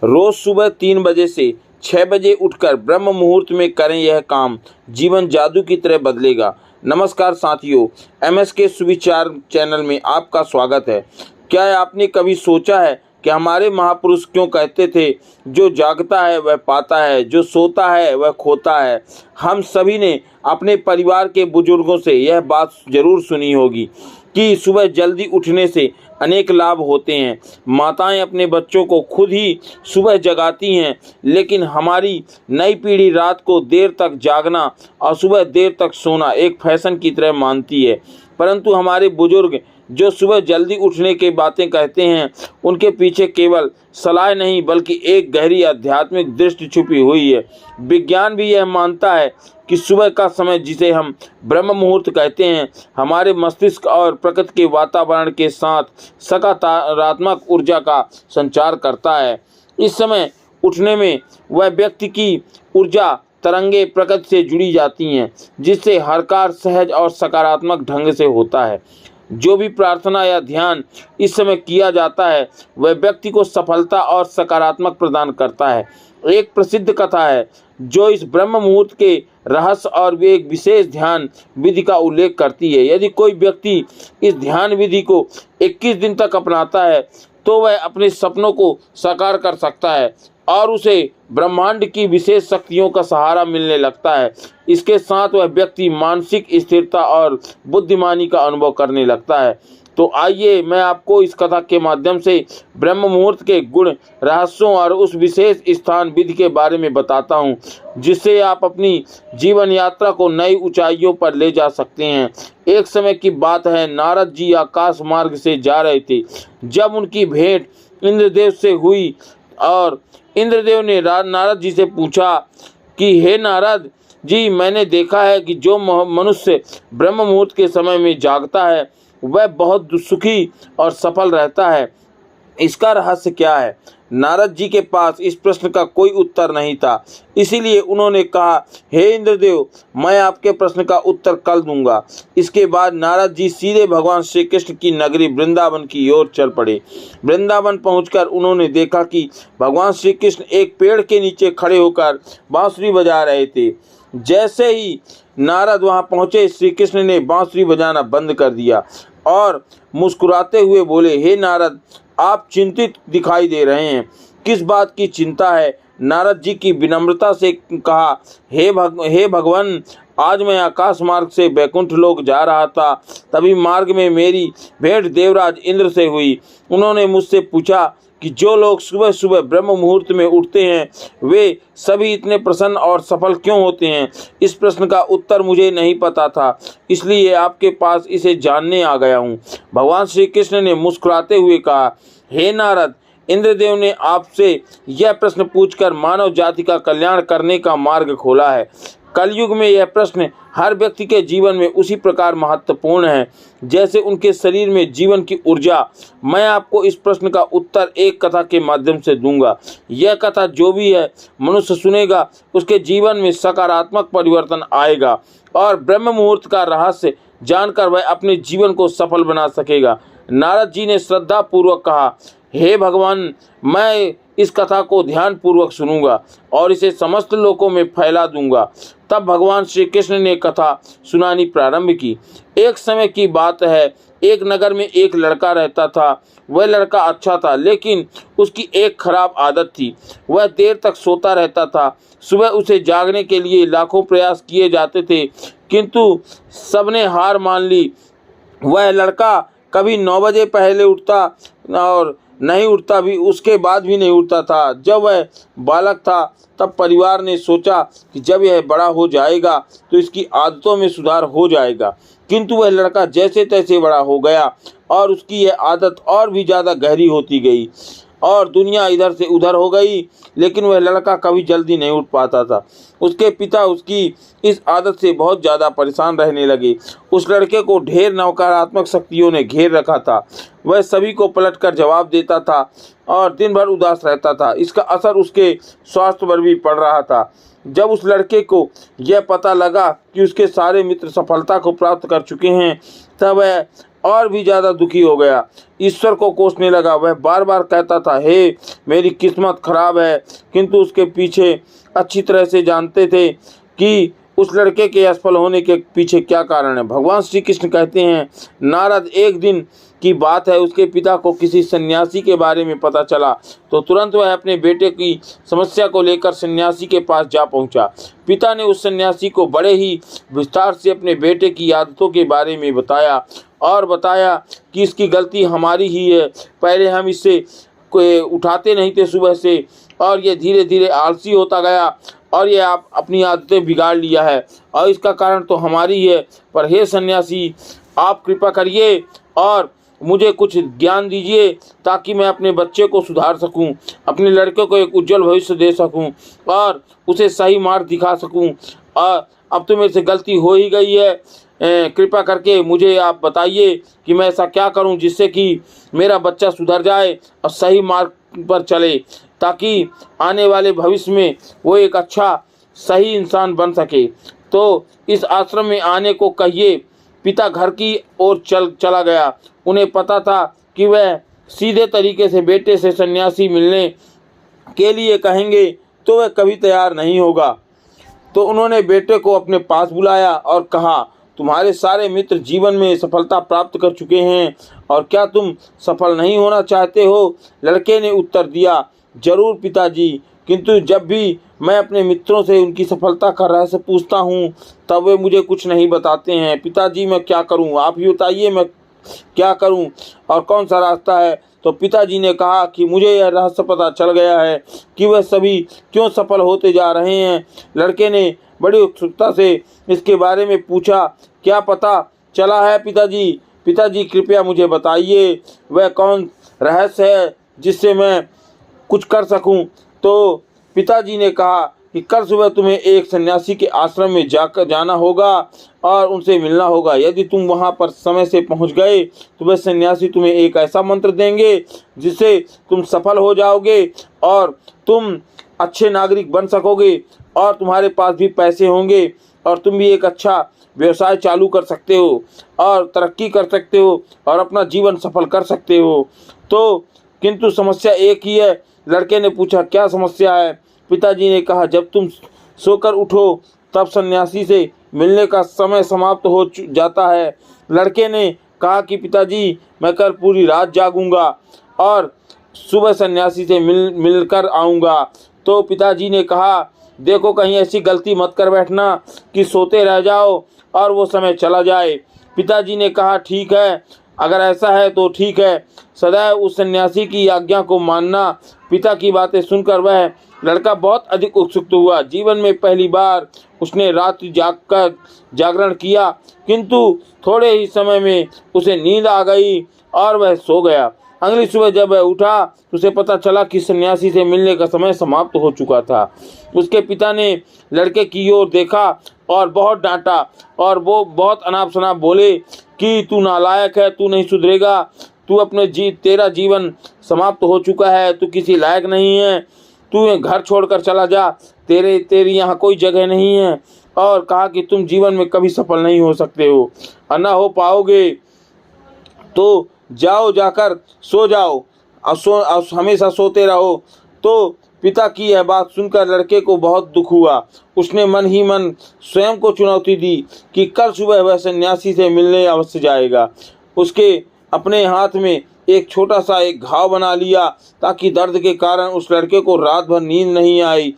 रोज सुबह 3 बजे से 6 बजे उठकर ब्रह्म मुहूर्त में करें यह काम, जीवन जादू की तरह बदलेगा। नमस्कार साथियों, MSK सुविचार चैनल में आपका स्वागत है। क्या आपने कभी सोचा है कि हमारे महापुरुष क्यों कहते थे, जो जागता है वह पाता है, जो सोता है वह खोता है। हम सभी ने अपने परिवार के बुजुर्गों से यह बात जरूर सुनी होगी कि सुबह जल्दी उठने से अनेक लाभ होते हैं। माताएं अपने बच्चों को खुद ही सुबह जगाती हैं, लेकिन हमारी नई पीढ़ी रात को देर तक जागना और सुबह देर तक सोना एक फैशन की तरह मानती है। परंतु हमारे बुजुर्ग जो सुबह जल्दी उठने की बातें कहते हैं, उनके पीछे केवल सलाह नहीं बल्कि एक गहरी आध्यात्मिक दृष्टि छुपी हुई है। विज्ञान भी यह मानता है कि सुबह का समय, जिसे हम ब्रह्म मुहूर्त कहते हैं, हमारे मस्तिष्क और प्रकृति के वातावरण के साथ सकारात्मक ऊर्जा का संचार करता है। इस समय उठने में वह व्यक्ति की ऊर्जा तरंगे प्रकृति से जुड़ी जाती हैं, जिससे हर कार्य सहज और सकारात्मक ढंग से होता है। जो भी प्रार्थना या ध्यान इस समय किया जाता है, वह व्यक्ति को सफलता और सकारात्मक प्रदान करता है। एक प्रसिद्ध कथा है जो इस ब्रह्म मुहूर्त के रहस्य और वे एक विशेष ध्यान विधि का उल्लेख करती है। यदि कोई व्यक्ति इस ध्यान विधि को 21 दिन तक अपनाता है, तो वह अपने सपनों को साकार कर सकता है और उसे ब्रह्मांड की विशेष शक्तियों का सहारा मिलने लगता है। इसके साथ वह व्यक्ति मानसिक स्थिरता और बुद्धिमानी का अनुभव करने लगता है। तो आइए मैं आपको इस कथा के माध्यम से ब्रह्म मुहूर्त के गुण, रहस्यों और उस विशेष स्थान विधि के बारे में बताता हूँ, जिससे आप अपनी जीवन यात्रा को नई ऊंचाइयों पर ले जा सकते हैं। एक समय की बात है, नारद जी आकाश मार्ग से जा रहे थे जब उनकी भेंट इंद्रदेव से हुई और इंद्रदेव ने नारद जी से पूछा कि हे नारद जी, मैंने देखा है कि जो मनुष्य ब्रह्म मुहूर्त के समय में जागता है वह बहुत सुखी और सफल रहता है। इसका रहस्य क्या है? नारद जी के पास इस प्रश्न का कोई उत्तर नहीं था, इसीलिए उन्होंने कहा, हे इंद्रदेव, मैं आपके प्रश्न का उत्तर कल दूंगा। इसके बाद नारद जी सीधे भगवान श्री कृष्ण की नगरी वृंदावन की ओर चल पड़े। वृंदावन पहुंचकर उन्होंने देखा कि भगवान श्री कृष्ण एक पेड़ के नीचे खड़े होकर बांसुरी बजा रहे थे। जैसे ही नारद वहां पहुंचे, श्री कृष्ण ने बांसुरी बजाना बंद कर दिया और मुस्कुराते हुए बोले, हे नारद, आप चिंतित दिखाई दे रहे हैं, किस बात की चिंता है? नारद जी की विनम्रता से कहा, हे भगवान, आज मैं आकाश मार्ग से बैकुंठ लोक जा रहा था, तभी मार्ग में मेरी भेंट देवराज इंद्र से हुई। उन्होंने मुझसे पूछा कि जो लोग सुबह सुबह ब्रह्म मुहूर्त में उठते हैं, वे सभी इतने प्रसन्न और सफल क्यों होते हैं? इस प्रश्न का उत्तर मुझे नहीं पता था, इसलिए आपके पास इसे जानने आ गया हूँ। भगवान श्री कृष्ण ने मुस्कुराते हुए कहा, हे नारद, इंद्रदेव ने आपसे यह प्रश्न पूछकर मानव जाति का कल्याण करने का मार्ग खोला है। कलयुग में यह प्रश्न हर व्यक्ति के जीवन में उसी प्रकार महत्वपूर्ण है जैसे उनके शरीर में जीवन की ऊर्जा। मैं आपको इस प्रश्न का उत्तर एक कथा के माध्यम से दूंगा। यह कथा जो भी है मनुष्य सुनेगा, उसके जीवन में सकारात्मक परिवर्तन आएगा और ब्रह्म मुहूर्त का रहस्य जानकर वह अपने जीवन को सफल बना सकेगा। नारद जी ने श्रद्धा पूर्वक कहा, हे भगवान, मैं इस कथा को ध्यान पूर्वक सुनूंगा और इसे समस्त लोकों में फैला दूंगा। तब भगवान श्री कृष्ण ने कथा सुनानी प्रारंभ की। एक समय की बात है, एक नगर में एक लड़का रहता था। वह लड़का अच्छा था, लेकिन उसकी एक खराब आदत थी, वह देर तक सोता रहता था। सुबह उसे जागने के लिए लाखों प्रयास किए जाते थे, किंतु सबने हार मान ली। वह लड़का कभी 9 बजे पहले उठता और नहीं उठता भी, उसके बाद भी नहीं उठता था। जब वह बालक था तब परिवार ने सोचा कि जब यह बड़ा हो जाएगा तो इसकी आदतों में सुधार हो जाएगा, किंतु वह लड़का जैसे तैसे बड़ा हो गया और उसकी यह आदत और भी ज़्यादा गहरी होती गई और दुनिया इधर से उधर हो गई। लेकिन वह लड़का कभी जल्दी नहीं उठ पाता था। उसके पिता उसकी इस आदत से बहुत ज़्यादा परेशान रहने लगे। उस लड़के को ढेर नकारात्मक शक्तियों ने घेर रखा था। वह सभी को पलटकर जवाब देता था और दिन भर उदास रहता था। इसका असर उसके स्वास्थ्य पर भी पड़ रहा था। जब उस लड़के को यह पता लगा कि उसके सारे मित्र सफलता को प्राप्त कर चुके हैं, तब वह और भी ज़्यादा दुखी हो गया। ईश्वर को कोसने लगा। वह बार बार कहता था, हे मेरी किस्मत खराब है, किंतु उसके पीछे अच्छी तरह से जानते थे कि उस लड़के के असफल होने के पीछे क्या कारण है। भगवान श्री कृष्ण कहते हैं, नारद एक दिन की बात है, उसके पिता को किसी सन्यासी के बारे में पता चला तो तुरंत वह अपने बेटे की समस्या को लेकर सन्यासी के पास जा पहुंचा। पिता ने उस सन्यासी को बड़े ही विस्तार से अपने बेटे की आदतों के बारे में बताया और बताया कि इसकी गलती हमारी ही है। पहले हम इससे उठाते नहीं थे सुबह से, और ये धीरे धीरे आलसी होता गया और ये आप अपनी आदतें बिगाड़ लिया है, और इसका कारण तो हमारी है। पर हे सन्यासी, आप कृपा करिए और मुझे कुछ ज्ञान दीजिए ताकि मैं अपने बच्चे को सुधार सकूं, अपने लड़के को एक उज्जवल भविष्य दे सकूं और उसे सही मार्ग दिखा सकूं। और अब तो मेरे से गलती हो ही गई है, कृपा करके मुझे आप बताइए कि मैं ऐसा क्या करूं जिससे कि मेरा बच्चा सुधर जाए और सही मार्ग पर चले, ताकि आने वाले भविष्य में वो एक अच्छा सही इंसान बन सके। तो इस आश्रम में आने को कहिए। पिता घर की ओर चला गया। उन्हें पता था कि वह सीधे तरीके से बेटे से सन्यासी मिलने के लिए कहेंगे तो वह कभी तैयार नहीं होगा। तो उन्होंने बेटे को अपने पास बुलाया और कहा, तुम्हारे सारे मित्र जीवन में सफलता प्राप्त कर चुके हैं और क्या तुम सफल नहीं होना चाहते हो? लड़के ने उत्तर दिया, जरूर पिताजी, किंतु जब भी मैं अपने मित्रों से उनकी सफलता का रहस्य पूछता हूँ तब वे मुझे कुछ नहीं बताते हैं। पिताजी मैं क्या करूँ? आप ही बताइए मैं क्या करूँ और कौन सा रास्ता है? तो पिताजी ने कहा कि मुझे यह रहस्य पता चल गया है कि वह सभी क्यों सफल होते जा रहे हैं। लड़के ने बड़ी उत्सुकता से इसके बारे में पूछा, क्या पता चला है पिताजी? पिताजी कृपया मुझे बताइए, वह कौन रहस्य है जिससे मैं कुछ कर सकूं। तो पिताजी ने कहा कि कल सुबह तुम्हें एक सन्यासी के आश्रम में जाना होगा और उनसे मिलना होगा। यदि तुम वहां पर समय से पहुंच गए तो वह सन्यासी तुम्हें एक ऐसा मंत्र देंगे जिससे तुम सफल हो जाओगे और तुम अच्छे नागरिक बन सकोगे और तुम्हारे पास भी पैसे होंगे और तुम भी एक अच्छा व्यवसाय चालू कर सकते हो और तरक्की कर सकते हो और अपना जीवन सफल कर सकते हो। तो किंतु समस्या एक ही है। लड़के ने पूछा, क्या समस्या है? पिताजी ने कहा, जब तुम सोकर उठो तब सन्यासी से मिलने का समय समाप्त हो जाता है। लड़के ने कहा कि पिताजी मैं कल पूरी रात जागूंगा और सुबह सन्यासी से मिलकर आऊँगा। तो पिताजी ने कहा, देखो कहीं ऐसी गलती मत कर बैठना कि सोते रह जाओ और वो समय चला जाए। पिताजी ने कहा, ठीक है, अगर ऐसा है तो ठीक है, सदैव उस सन्यासी की आज्ञा को मानना। पिता की बातें सुनकर वह लड़का बहुत अधिक उत्सुक हुआ। जीवन में पहली बार उसने रात्रि जागरण किया, किंतु थोड़े ही समय में उसे नींद आ गई और वह सो गया। अगली सुबह जब वह उठा तो उसे पता चला कि सन्यासी से मिलने का समय समाप्त हो चुका था। उसके पिता ने लड़के की ओर देखा और बहुत डांटा और वो बहुत अनाप शनाप बोले कि तू नालायक है, तू नहीं सुधरेगा, तू तेरा जीवन समाप्त हो चुका है, तू किसी लायक नहीं है, तू घर छोड़कर चला जा, तेरी यहाँ कोई जगह नहीं है। और कहा कि तुम जीवन में कभी सफल नहीं हो सकते हो और ना हो पाओगे, तो जाओ, जाकर सो जाओ और हमेशा सोते रहो। तो पिता की यह बात सुनकर लड़के को बहुत दुख हुआ। उसने मन ही मन स्वयं को चुनौती दी कि कल सुबह वह सन्यासी से मिलने अवश्य जाएगा। उसके अपने हाथ में एक छोटा सा एक घाव बना लिया ताकि दर्द के कारण उस लड़के को रात भर नींद नहीं आए।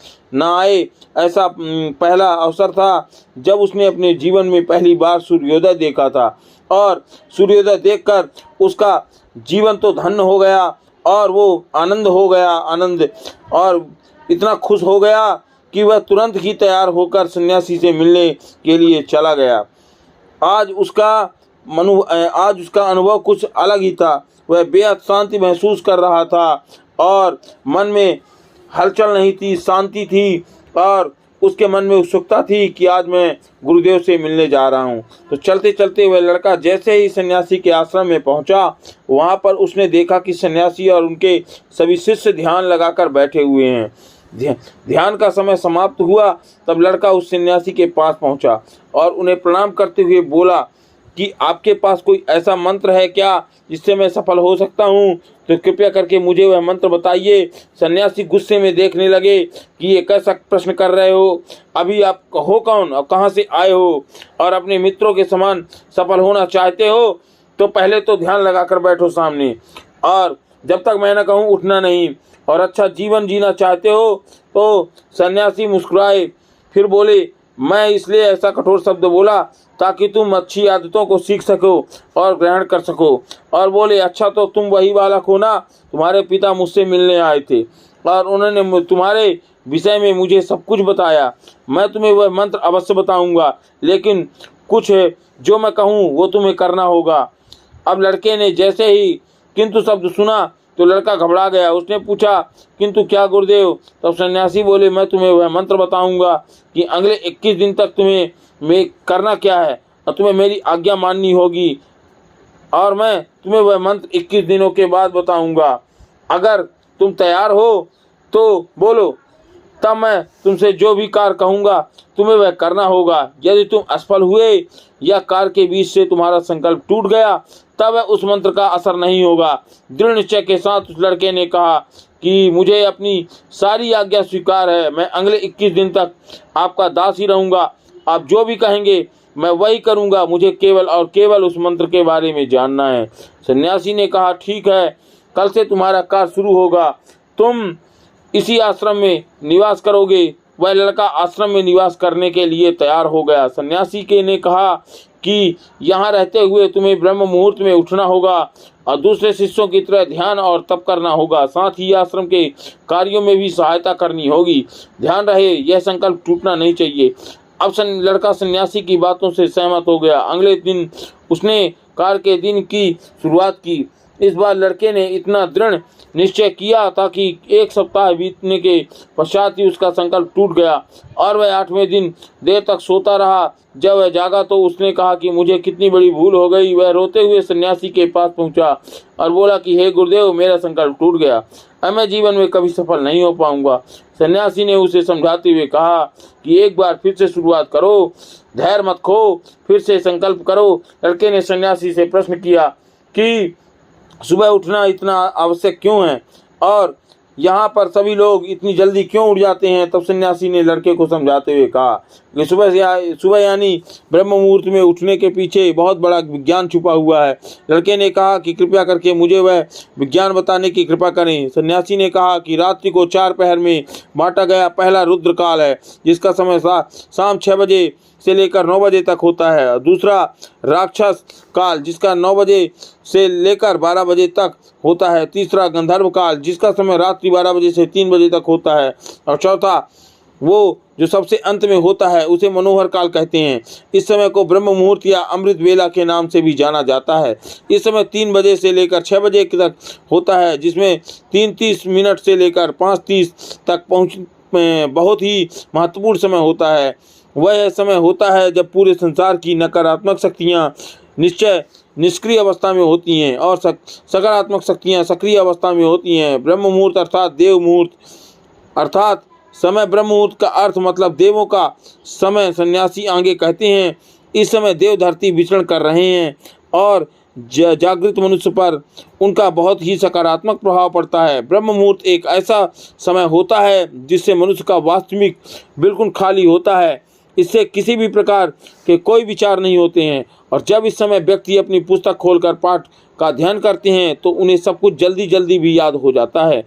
ऐसा पहला अवसर था जब उसने अपने जीवन में पहली बार सूर्योदय देखा था और सूर्योदय देखकर उसका जीवन तो धन्य हो गया और वो आनंद और इतना खुश हो गया कि वह तुरंत ही तैयार होकर सन्यासी से मिलने के लिए चला गया। आज उसका अनुभव कुछ अलग ही था। वह बेहद शांति महसूस कर रहा था और मन में हलचल नहीं थी, शांति थी और उसके मन में उत्सुकता थी कि आज मैं गुरुदेव से मिलने जा रहा हूँ। तो चलते चलते वह लड़का जैसे ही सन्यासी के आश्रम में पहुँचा, वहाँ पर उसने देखा कि सन्यासी और उनके सभी शिष्य ध्यान लगाकर बैठे हुए हैं। ध्यान का समय समाप्त हुआ तब लड़का उस सन्यासी के पास पहुँचा और उन्हें प्रणाम करते हुए बोला कि आपके पास कोई ऐसा मंत्र है क्या जिससे मैं सफल हो सकता हूँ, तो कृपया करके मुझे वह मंत्र बताइए। सन्यासी गुस्से में देखने लगे कि ये कैसा प्रश्न कर रहे हो, अभी आप हो कौन और कहाँ से आए हो, और अपने मित्रों के समान सफल होना चाहते हो तो पहले तो ध्यान लगाकर बैठो सामने, और जब तक मैं न कहूँ उठना नहीं, और अच्छा जीवन जीना चाहते हो। तो सन्यासी मुस्कुराए, फिर बोले, मैं इसलिए ऐसा कठोर शब्द बोला ताकि तुम अच्छी आदतों को सीख सको और ग्रहण कर सको। और बोले, अच्छा तो तुम वही बालक हो ना, तुम्हारे पिता मुझसे मिलने आए थे और उन्होंने तुम्हारे विषय में मुझे सब कुछ बताया। मैं तुम्हें वह मंत्र अवश्य बताऊंगा, लेकिन कुछ है जो मैं कहूँ वो तुम्हें करना होगा। अब लड़के ने जैसे ही किंतु शब्द सुना तो लड़का घबरा गया। उसने पूछा, किंतु क्या गुरुदेव? तब सन्यासी बोले, मैं तुम्हें वह मंत्र बताऊंगा कि अगले 21 दिन तक तुम्हें मैं करना क्या है और तुम्हें मेरी आज्ञा माननी होगी, और मैं तुम्हें वह मंत्र 21 दिनों के बाद बताऊंगा। अगर तुम तैयार हो तो बोलो, तब मैं तुमसे जो भी कार्य कहूँगा तुम्हें वह करना होगा। यदि तुम असफल हुए या कार्य के बीच से तुम्हारा संकल्प टूट गया तब उस मंत्र का असर नहीं होगा। दृढ़ निश्चय के साथ उस लड़के ने कहा कि मुझे अपनी सारी आज्ञा स्वीकार है, मैं अगले 21 दिन तक आपका दास ही रहूँगा। आप जो भी कहेंगे मैं वही करूँगा, मुझे केवल और केवल उस मंत्र के बारे में जानना है। सन्यासी ने कहा, ठीक है, कल से तुम्हारा कार्य शुरू होगा, तुम इसी आश्रम में निवास करोगे। वह लड़का आश्रम में निवास करने के लिए तैयार हो गया। सन्यासी के ने कहा कि यहाँ रहते हुए तुम्हें ब्रह्म मुहूर्त में उठना होगा और दूसरे शिष्यों की तरह ध्यान और तप करना होगा, साथ ही आश्रम के कार्यों में भी सहायता करनी होगी। ध्यान रहे, यह संकल्प टूटना नहीं चाहिए। अब लड़का सन्यासी की बातों से सहमत हो गया। अगले दिन उसने कार्य के दिन की शुरुआत की। इस बार लड़के ने इतना दृढ़ निश्चय किया ताकि 1 सप्ताह बीतने के पश्चात ही उसका संकल्प टूट गया और वह 8वें दिन देर तक सोता रहा। जब वह जागा तो उसने कहा कि मुझे कितनी बड़ी भूल हो गई। वह रोते हुए सन्यासी के पास पहुंचा और बोला कि हे गुरुदेव, मेरा संकल्प टूट गया, अब मैं जीवन में कभी सफल नहीं हो पाऊंगा। सन्यासी ने उसे समझाते हुए कहा कि एक बार फिर से शुरुआत करो, धैर्य मत खो, फिर से संकल्प करो। लड़के ने सन्यासी से प्रश्न किया कि सुबह उठना इतना आवश्यक क्यों है और यहाँ पर सभी लोग इतनी जल्दी क्यों उठ जाते हैं। तब सन्यासी ने लड़के को समझाते हुए कहा कि सुबह यानी ब्रह्म मुहूर्त में उठने के पीछे बहुत बड़ा विज्ञान छुपा हुआ है। लड़के ने कहा कि कृपया करके मुझे वह विज्ञान बताने की कृपा करें। सन्यासी ने कहा कि रात्रि को 4 पहर में बांटा गया पहला रुद्र काल है, जिसका समय शाम 6 बजे से लेकर 9 बजे तक होता है। दूसरा राक्षस काल, जिसका 9 बजे से लेकर 12 बजे तक होता है। तीसरा गंधर्व काल, जिसका समय रात्रि 12 बजे से 3 बजे तक होता है। और चौथा वो जो सबसे अंत में होता है उसे मनोहर काल कहते हैं। इस समय को ब्रह्म मुहूर्त या अमृत वेला के नाम से भी जाना जाता है। इस समय 3 बजे से लेकर 6 बजे तक होता है, जिसमें 3:30 मिनट से लेकर 5:30 तक बहुत ही महत्वपूर्ण समय होता है। वह समय होता है जब पूरे संसार की नकारात्मक शक्तियाँ निष्क्रिय अवस्था में होती हैं और सकारात्मक शक्तियाँ सक्रिय अवस्था में होती हैं। ब्रह्म मुहूर्त अर्थात देव मुहूर्त अर्थात समय, ब्रह्म मुहूर्त का अर्थ मतलब देवों का समय सन्यासी आगे कहते हैं। इस समय देव धरती विचरण कर रहे हैं और जागृत मनुष्य पर उनका बहुत ही सकारात्मक प्रभाव पड़ता है। ब्रह्म मुहूर्त एक ऐसा समय होता है जिससे मनुष्य का वास्तविक बिल्कुल खाली होता है, इससे किसी भी प्रकार के कोई विचार नहीं होते हैं। और जब इस समय व्यक्ति अपनी पुस्तक खोलकर पाठ का ध्यान करते हैं तो उन्हें सब कुछ जल्दी जल्दी भी याद हो जाता है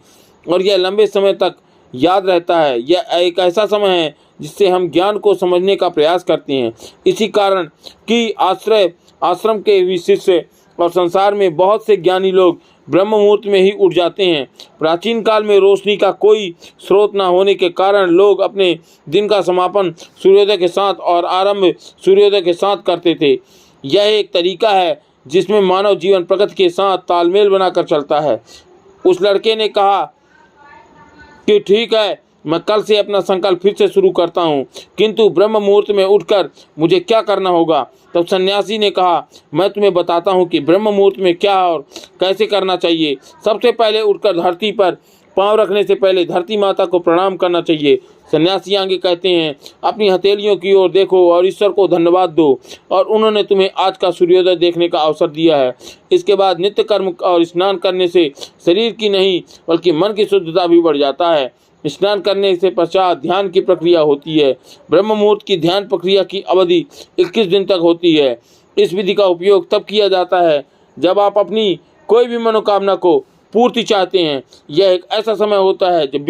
और यह लंबे समय तक याद रहता है। यह एक ऐसा समय है जिससे हम ज्ञान को समझने का प्रयास करते हैं। इसी कारण कि आश्रम के भी शिष्य और संसार में बहुत से ज्ञानी लोग ब्रह्म मुहूर्त में ही उठ जाते हैं। प्राचीन काल में रोशनी का कोई स्रोत न होने के कारण लोग अपने दिन का समापन सूर्योदय के साथ और आरंभ सूर्योदय के साथ करते थे। यह एक तरीका है जिसमें मानव जीवन प्रकृति के साथ तालमेल बनाकर चलता है। उस लड़के ने कहा कि ठीक है, मैं कल से अपना संकल्प फिर से शुरू करता हूँ, किंतु ब्रह्म मुहूर्त में उठकर मुझे क्या करना होगा। तब सन्यासी ने कहा, मैं तुम्हें बताता हूँ कि ब्रह्म मुहूर्त में क्या और कैसे करना चाहिए। सबसे पहले उठकर धरती पर पांव रखने से पहले धरती माता को प्रणाम करना चाहिए। सन्यासी आगे कहते हैं, अपनी हथेलियों की ओर देखो और ईश्वर को धन्यवाद दो और उन्होंने तुम्हें आज का सूर्योदय देखने का अवसर दिया है। इसके बाद नित्य कर्म और स्नान करने से शरीर की नहीं बल्कि मन की शुद्धता भी बढ़ जाता है। स्नान करने से पश्चात ध्यान की प्रक्रिया होती है। ब्रह्म मुहूर्त की ध्यान प्रक्रिया की अवधि 21 दिन तक होती है। इस विधि का उपयोग तब किया जाता है जब आप अपनी कोई भी मनोकामना को पूर्ति चाहते हैं। यह एक ऐसा समय होता है जब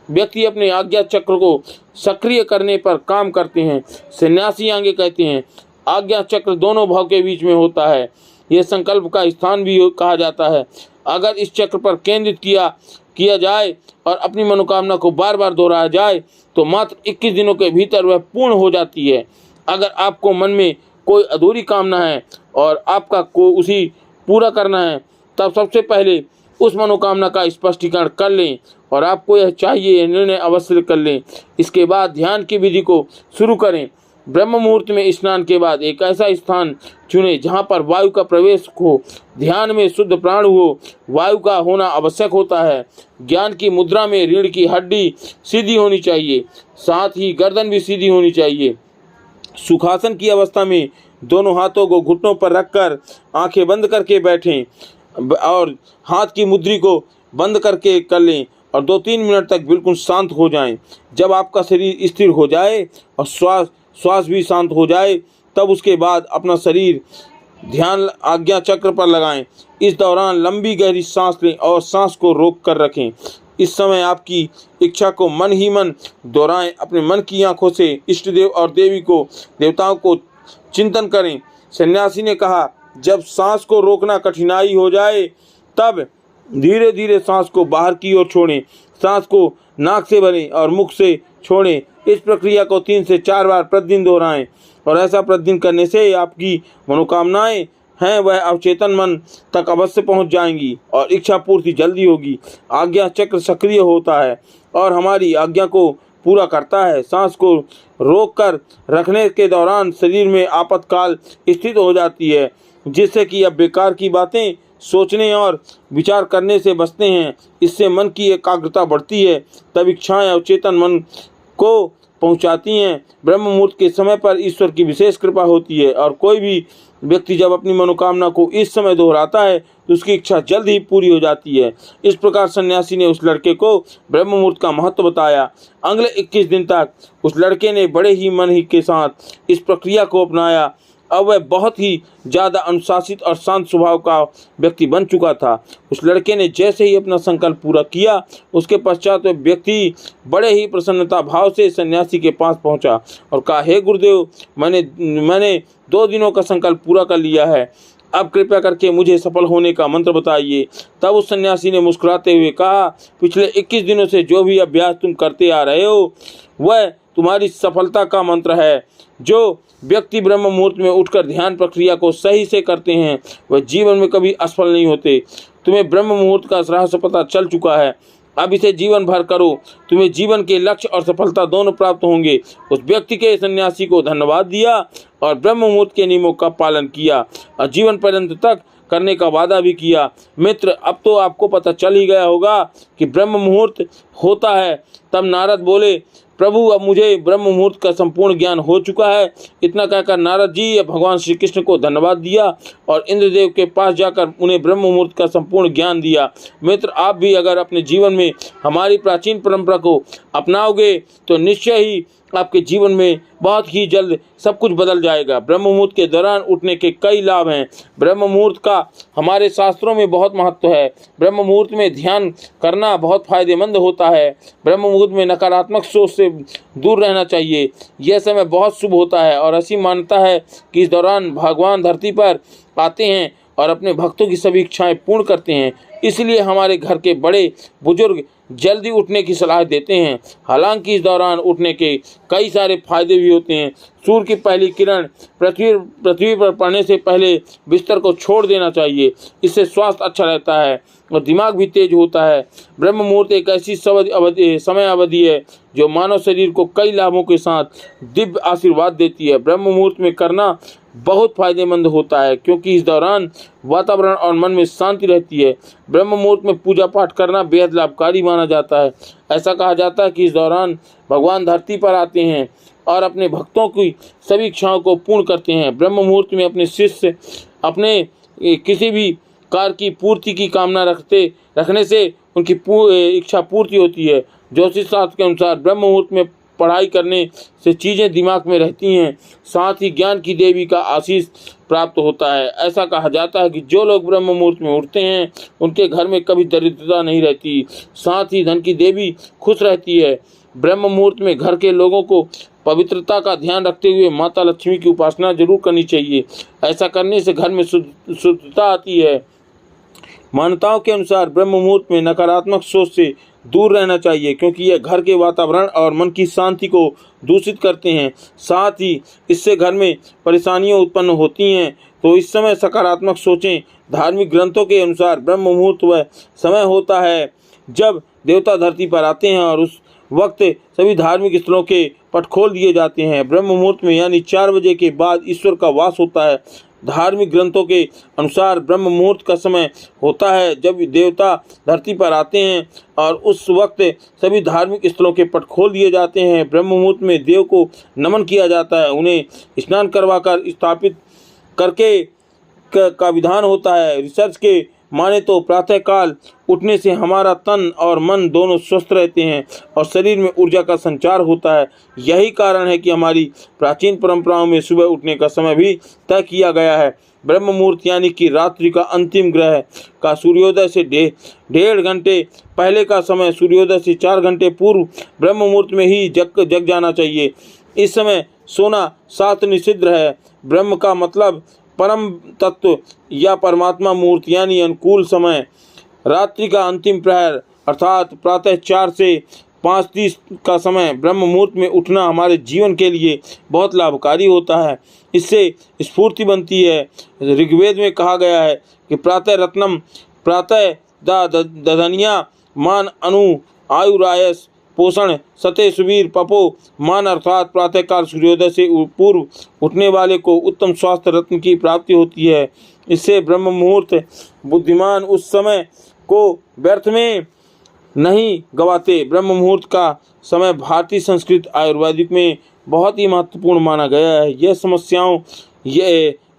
व्यक्ति अपने आज्ञा चक्र को सक्रिय करने पर काम करते हैं। सन्यासी आगे कहते हैं, आज्ञा चक्र दोनों भाव के बीच में होता है। यह संकल्प का स्थान भी कहा जाता है। अगर इस चक्र पर केंद्रित किया जाए और अपनी मनोकामना को बार बार दोहराया जाए तो मात्र 21 दिनों के भीतर वह पूर्ण हो जाती है। अगर आपको मन में कोई अधूरी कामना है और आपका को उसी पूरा करना है, तब सबसे पहले उस मनोकामना का स्पष्टीकरण कर लें और आपको यह चाहिए यह निर्णय अवश्य कर लें। इसके बाद ध्यान की विधि को शुरू करें। ब्रह्म मुहूर्त में स्नान के बाद एक ऐसा स्थान चुनें जहां पर वायु का प्रवेश हो, ध्यान में शुद्ध प्राण हो। वायु का होना आवश्यक होता है। ज्ञान की मुद्रा में रीढ़ की हड्डी सीधी होनी चाहिए, साथ ही गर्दन भी सीधी होनी चाहिए। सुखासन की अवस्था में दोनों हाथों को घुटनों पर रखकर आंखें बंद करके बैठें और हाथ की मुद्री को बंद करके कर लें और 2-3 मिनट तक बिल्कुल शांत हो जाएं। जब आपका शरीर स्थिर हो जाए और श्वास भी शांत हो जाए, तब उसके बाद अपना शरीर ध्यान आज्ञा चक्र पर लगाएं। इस दौरान लंबी गहरी सांस लें और सांस को रोक कर रखें। इस समय आपकी इच्छा को मन ही मन दोहराएं। अपने मन की आंखों से इष्ट देव और देवताओं को चिंतन करें। सन्यासी ने कहा, जब सांस को रोकना कठिनाई हो जाए तब धीरे धीरे सांस को बाहर की ओर छोड़ें। सांस को नाक से भरें और मुख से छोड़ें। इस प्रक्रिया को 3 से 4 बार प्रतिदिन दोहराएं और ऐसा प्रतिदिन करने से आपकी मनोकामनाएं हैं वह अवचेतन मन तक अवश्य पहुंच जाएंगी और इच्छा पूर्ति जल्दी होगी। आज्ञा चक्र सक्रिय होता है और हमारी आज्ञा को पूरा करता है। सांस को रोक कर रखने के दौरान शरीर में आपातकाल स्थित हो जाती है, जिससे कि अब बेकार की बातें सोचने और विचार करने से बचते हैं। इससे मन की एकाग्रता बढ़ती है, तब इच्छाएं अवचेतन मन को पहुंचाती हैं। ब्रह्म मुहूर्त के समय पर ईश्वर की विशेष कृपा होती है और कोई भी व्यक्ति जब अपनी मनोकामना को इस समय दोहराता है तो उसकी इच्छा जल्द ही पूरी हो जाती है। इस प्रकार सन्यासी ने उस लड़के को ब्रह्म मुहूर्त का महत्व बताया। अगले 21 दिन तक उस लड़के ने बड़े ही मन ही के साथ इस प्रक्रिया को अपनाया। अब वह बहुत ही ज़्यादा अनुशासित और शांत स्वभाव का व्यक्ति बन चुका था। उस लड़के ने जैसे ही अपना संकल्प पूरा किया, उसके पश्चात वह व्यक्ति बड़े ही प्रसन्नता भाव से सन्यासी के पास पहुंचा और कहा, हे गुरुदेव, मैंने 2 दिनों का संकल्प पूरा कर लिया है। अब कृपया करके मुझे सफल होने का मंत्र बताइए। तब उस सन्यासी ने मुस्कुराते हुए कहा, पिछले 21 दिनों से जो भी अभ्यास तुम करते आ रहे हो वह तुम्हारी सफलता का मंत्र है। जो व्यक्ति ब्रह्म मुहूर्त में उठकर ध्यान प्रक्रिया को सही से करते हैं वह जीवन में कभी असफल नहीं होते। तुम्हें ब्रह्म मुहूर्त का रहस्य पता चल चुका है, अब इसे जीवन भर करो। तुम्हें जीवन के लक्ष्य और सफलता दोनों प्राप्त होंगे। उस व्यक्ति के सन्यासी को धन्यवाद दिया और ब्रह्म मुहूर्त के नियमों का पालन किया और जीवन पर्यंत तक करने का वादा भी किया। मित्र, अब तो आपको पता चल ही गया होगा कि ब्रह्म मुहूर्त होता है। तब नारद बोले, प्रभु, अब मुझे ब्रह्म मुहूर्त का संपूर्ण ज्ञान हो चुका है। इतना कहकर नारद जी भगवान श्री कृष्ण को धन्यवाद दिया और इंद्रदेव के पास जाकर उन्हें ब्रह्म मुहूर्त का संपूर्ण ज्ञान दिया। मित्र, आप भी अगर अपने जीवन में हमारी प्राचीन परंपरा को अपनाओगे तो निश्चय ही आपके जीवन में बहुत ही जल्द सब कुछ बदल जाएगा। ब्रह्म मुहूर्त के दौरान उठने के कई लाभ हैं। ब्रह्म मुहूर्त का हमारे शास्त्रों में बहुत महत्व है। ब्रह्म मुहूर्त में ध्यान करना बहुत फायदेमंद होता है। ब्रह्म मुहूर्त में नकारात्मक सोच से दूर रहना चाहिए। यह समय बहुत शुभ होता है और ऐसी मान्यता है कि इस दौरान भगवान धरती पर आते हैं और अपने भक्तों की सभी इच्छाएं पूर्ण करते हैं। इसलिए हमारे घर के बड़े बुजुर्ग जल्दी उठने की सलाह देते हैं। हालांकि इस दौरान उठने के कई सारे फायदे भी होते हैं। सूर्य की पहली किरण पृथ्वी पर पड़ने से पहले बिस्तर को छोड़ देना चाहिए। इससे स्वास्थ्य अच्छा रहता है और दिमाग भी तेज होता है। ब्रह्म मुहूर्त एक ऐसी समय अवधि है जो मानव शरीर को कई लाभों के साथ दिव्य आशीर्वाद देती है। ब्रह्म मुहूर्त में करना बहुत फायदेमंद होता है, क्योंकि इस दौरान वातावरण और मन में शांति रहती है। ब्रह्म मुहूर्त में पूजा पाठ करना बेहद लाभकारी माना जाता है। ऐसा कहा जाता है कि इस दौरान भगवान धरती पर आते हैं और अपने भक्तों की सभी इच्छाओं को पूर्ण करते हैं। ब्रह्म मुहूर्त में अपने शिष्य अपने किसी भी कार्य की पूर्ति की कामना रखने से उनकी इच्छा पूर्ति होती है। ज्योतिष शास्त्र के अनुसार ब्रह्म मुहूर्त में पढ़ाई करने से चीज़ें दिमाग में रहती हैं, साथ ही ज्ञान की देवी का आशीष प्राप्त होता है। ऐसा कहा जाता है कि जो लोग ब्रह्म मुहूर्त में उठते हैं उनके घर में कभी दरिद्रता नहीं रहती, साथ ही धन की देवी खुश रहती है। ब्रह्म मुहूर्त में घर के लोगों को पवित्रता का ध्यान रखते हुए माता लक्ष्मी की उपासना जरूर करनी चाहिए। ऐसा करने से घर में शुद्धता आती है। मान्यताओं के अनुसार ब्रह्म मुहूर्त में नकारात्मक सोच से दूर रहना चाहिए, क्योंकि यह घर के वातावरण और मन की शांति को दूषित करते हैं। साथ ही इससे घर में परेशानियां उत्पन्न होती हैं। तो इस समय सकारात्मक सोचें। धार्मिक ग्रंथों के अनुसार ब्रह्म मुहूर्त वह समय होता है जब देवता धरती पर आते हैं और उस वक्त सभी धार्मिक स्थलों के पट खोल दिए जाते हैं। ब्रह्म मुहूर्त में यानी 4 बजे के बाद ईश्वर का वास होता है। धार्मिक ग्रंथों के अनुसार ब्रह्म मुहूर्त का समय होता है जब देवता धरती पर आते हैं और उस वक्त सभी धार्मिक स्थलों के पट खोल दिए जाते हैं। ब्रह्म मुहूर्त में देव को नमन किया जाता है, उन्हें स्नान करवाकर स्थापित करके का विधान होता है। रिसर्च के माने तो प्रातःकाल उठने से हमारा तन और मन दोनों स्वस्थ रहते हैं और शरीर में ऊर्जा का संचार होता है। यही कारण है कि हमारी प्राचीन परंपराओं में सुबह उठने का समय भी तय किया गया है। ब्रह्म मुहूर्त यानी कि रात्रि का अंतिम ग्रह का सूर्योदय से 1.5 घंटे पहले का समय, सूर्योदय से 4 घंटे पूर्व ब्रह्म मुहूर्त में ही जग जाना चाहिए। इस समय सोना शास्त्र निषिद्ध है। ब्रह्म का मतलब परम तत्व या परमात्मा मुहूर्त यानी अनुकूल समय। रात्रि का अंतिम प्रहर अर्थात प्रातः 4 से 5:30 का समय ब्रह्म मुहूर्त में उठना हमारे जीवन के लिए बहुत लाभकारी होता है। इससे स्फूर्ति बनती है। ऋग्वेद में कहा गया है कि प्रातः रत्नम प्रातः दधनिया मान अनु आयुरायस पोषण सते सुबीर पपो मान, अर्थात प्रातःकाल सूर्योदय से पूर्व उठने वाले को उत्तम स्वास्थ्य रत्न की प्राप्ति होती है। इससे ब्रह्म मुहूर्त बुद्धिमान उस समय को व्यर्थ में नहीं गवाते। ब्रह्म मुहूर्त का समय भारतीय संस्कृत आयुर्वेदिक में बहुत ही महत्वपूर्ण माना गया है।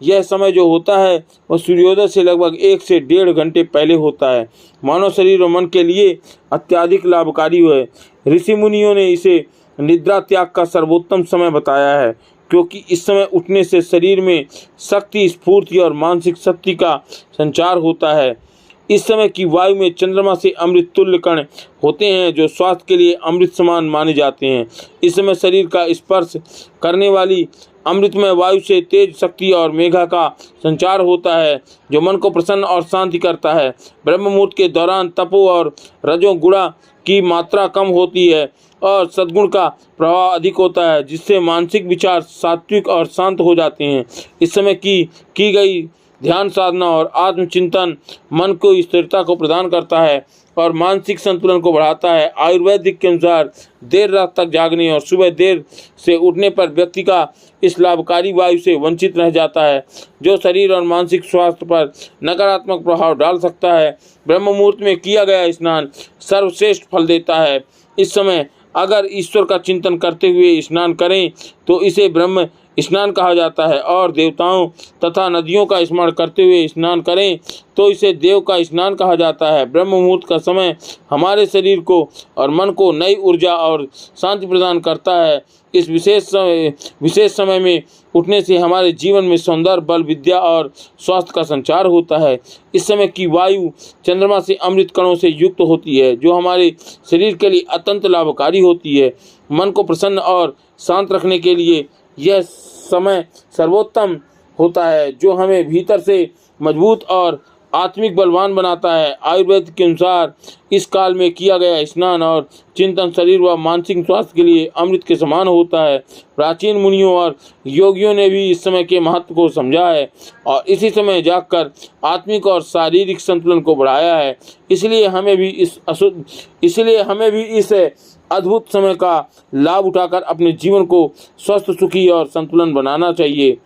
यह समय जो होता है वह सूर्योदय से लगभग 1 से 1.5 घंटे पहले होता है। मानव शरीर और मन के लिए अत्यधिक लाभकारी है। ऋषि मुनियों ने इसे निद्रा त्याग का सर्वोत्तम समय बताया है, क्योंकि इस समय उठने से शरीर में शक्ति, स्फूर्ति और मानसिक शक्ति का संचार होता है। इस समय की वायु में चंद्रमा से अमृत तुल्य कण होते हैं जो स्वास्थ्य के लिए अमृत समान माने जाते हैं। इस समय शरीर का स्पर्श करने वाली अमृतमय वायु से तेज शक्ति और मेघा का संचार होता है जो मन को प्रसन्न और शांति करता है। ब्रह्म मुहूर्त के दौरान तपो और रजोगुण की मात्रा कम होती है और सद्गुण का प्रभाव अधिक होता है, जिससे मानसिक विचार सात्विक और शांत हो जाते हैं। इस समय की गई ध्यान साधना और आत्मचिंतन मन को स्थिरता को प्रदान करता है और मानसिक संतुलन को बढ़ाता है। आयुर्वेदिक के अनुसार देर रात तक जागने और सुबह देर से उठने पर व्यक्ति का इस लाभकारी वायु से वंचित रह जाता है, जो शरीर और मानसिक स्वास्थ्य पर नकारात्मक प्रभाव डाल सकता है। ब्रह्म मुहूर्त में किया गया स्नान सर्वश्रेष्ठ फल देता है। इस समय अगर ईश्वर का चिंतन करते हुए स्नान करें तो इसे ब्रह्म स्नान कहा जाता है, और देवताओं तथा नदियों का स्मरण करते हुए स्नान करें तो इसे देव का स्नान कहा जाता है। ब्रह्म मुहूर्त का समय हमारे शरीर को और मन को नई ऊर्जा और शांति प्रदान करता है। इस विशेष समय में उठने से हमारे जीवन में सौंदर्य, बल, विद्या और स्वास्थ्य का संचार होता है। इस समय की वायु चंद्रमा से अमृत कणों से युक्त होती है, जो हमारे शरीर के लिए अत्यंत लाभकारी होती है। मन को प्रसन्न और शांत रखने के लिए यह समय सर्वोत्तम होता है, जो हमें भीतर से मजबूत और आत्मिक बलवान बनाता है। आयुर्वेद के अनुसार इस काल में किया गया स्नान और चिंतन शरीर व मानसिक स्वास्थ्य के लिए अमृत के समान होता है। प्राचीन मुनियों और योगियों ने भी इस समय के महत्व को समझा है और इसी समय जागकर आत्मिक और शारीरिक संतुलन को बढ़ाया है। इसलिए हमें भी इस अद्भुत समय का लाभ उठाकर अपने जीवन को स्वस्थ, सुखी और संतुलन बनाना चाहिए।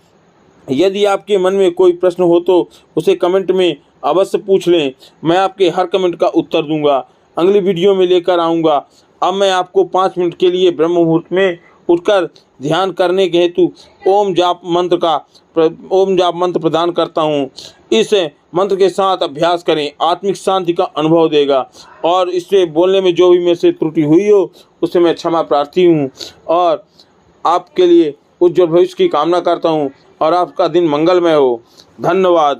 यदि आपके मन में कोई प्रश्न हो तो उसे कमेंट में अवश्य पूछ लें। मैं आपके हर कमेंट का उत्तर दूंगा, अगली वीडियो में लेकर आऊँगा। अब मैं आपको 5 मिनट के लिए ब्रह्म मुहूर्त में उठकर ध्यान करने के हेतु ओम जाप मंत्र प्रदान करता हूँ। इस मंत्र के साथ अभ्यास करें, आत्मिक शांति का अनुभव देगा। और इससे बोलने में जो भी मेरे से त्रुटि हुई हो उससे मैं क्षमा प्रार्थी हूँ और आपके लिए उज्जवल भविष्य की कामना करता हूँ और आपका दिन मंगलमय हो। धन्यवाद।